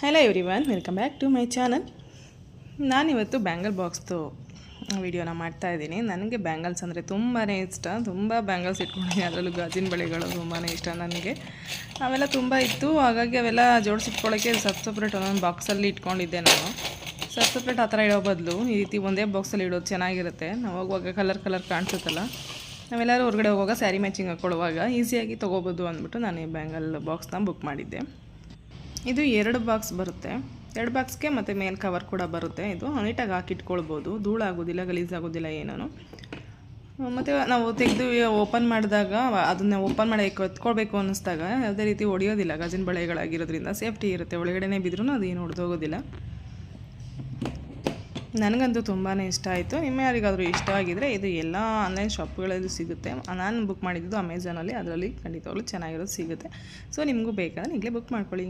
Hello everyone, welcome back to my channel. ನಾನಿವತ್ತು bangle ಬಾಕ್ಸ್ದು ವಿಡಿಯೋನ ಮಾಡ್ತಾಯಿದ್ದೀನಿ. ನನಗೆ ಬ್ಯಾಂಗಲ್ಸ್ ಅಂದರೆ ತುಂಬಾ ಇಷ್ಟ. ತುಂಬ ಬ್ಯಾಂಗಲ್ಸ್ ಇಟ್ಕೊಂಡಿದ್ದೀನಿ. ಅದರಲ್ಲೂ ಗಾಜಿನ ಬಳೆಗಳು ತುಂಬಾ ಇಷ್ಟ ನನಗೆ. ಅವೆಲ್ಲ ತುಂಬ ಇತ್ತು, ಹಾಗಾಗಿ ಅವೆಲ್ಲ ಜೋಡಿಸಿಟ್ಕೊಳ್ಳೋಕ್ಕೆ ಸಪ್ರೇಟ್ ಒಂದೊಂದು ಬಾಕ್ಸಲ್ಲಿ ಇಟ್ಕೊಂಡಿದ್ದೆ ನಾನು. ಸಪ್ರೇಟ್ ಆ ಥರ ಇಡೋ ಬದಲು ಈ ರೀತಿ ಒಂದೇ ಬಾಕ್ಸಲ್ಲಿ ಇಡೋದು ಚೆನ್ನಾಗಿರುತ್ತೆ. ನಾವು ಹೋಗುವಾಗ ಕಲರ್ ಕಾಣಿಸುತ್ತಲ್ಲ, ನಾವೆಲ್ಲರೂ ಹೊರಗಡೆ ಹೋಗುವಾಗ ಸ್ಯಾರಿ ಮ್ಯಾಚಿಂಗ್ ಹಾಕ್ಕೊಳ್ಳುವಾಗ ಈಸಿಯಾಗಿ ತೊಗೋಬೋದು ಅಂದ್ಬಿಟ್ಟು ನಾನು ಈ ಬ್ಯಾಂಗಲ್ ಬಾಕ್ಸ್ನ ಬುಕ್ ಮಾಡಿದ್ದೆ. ಇದು 2 ಬಾಕ್ಸ್ ಬರುತ್ತೆ. 2 ಬಾಕ್ಸ್ಗೆ ಮತ್ತು ಮೇಲ್ ಕವರ್ ಕೂಡ ಬರುತ್ತೆ. ಇದು ನೀಟಾಗಿ ಹಾಕಿಟ್ಕೊಳ್ಬೋದು, ಧೂಳಾಗೋದಿಲ್ಲ, ಗಲೀಜಾಗೋದಿಲ್ಲ ಏನೂ. ಮತ್ತು ನಾವು ತೆಗೆದು ಓಪನ್ ಮಾಡಿದಾಗ ಅದನ್ನು ಓಪನ್ ಮಾಡಿ ಎತ್ಕೊಳ್ಬೇಕು ಅನ್ನಿಸ್ದಾಗ ಯಾವುದೇ ರೀತಿ ಒಡೆಯೋದಿಲ್ಲ. ಗಾಜಿನ ಬಳೆಗಳಾಗಿರೋದ್ರಿಂದ ಸೇಫ್ಟಿ ಇರುತ್ತೆ. ಒಳಗಡೆ ಬಿದ್ದರೂ ಅದು ಏನು ಒಡೆದೋಗೋದಿಲ್ಲ. ನನಗಂತೂ ತುಂಬಾ ಇಷ್ಟ ಆಯಿತು. ನಿಮ್ಮ ಯಾರಿಗಾದರೂ ಇಷ್ಟ ಆಗಿದರೆ ಇದು ಎಲ್ಲ ಆನ್ಲೈನ್ ಶಾಪ್ಗಳಲ್ಲಿ ಸಿಗುತ್ತೆ. ನಾನು ಬುಕ್ ಮಾಡಿದ್ದು ಅಮೆಝಾನಲ್ಲಿ. ಅದರಲ್ಲಿ ಖಂಡಿತವಾಗ್ಲೂ ಚೆನ್ನಾಗಿರೋದು ಸಿಗುತ್ತೆ. ಸೊ ನಿಮಗೂ ಬೇಕಾದ್ರೆ ಈಗಲೇ ಬುಕ್ ಮಾಡ್ಕೊಳ್ಳಿ.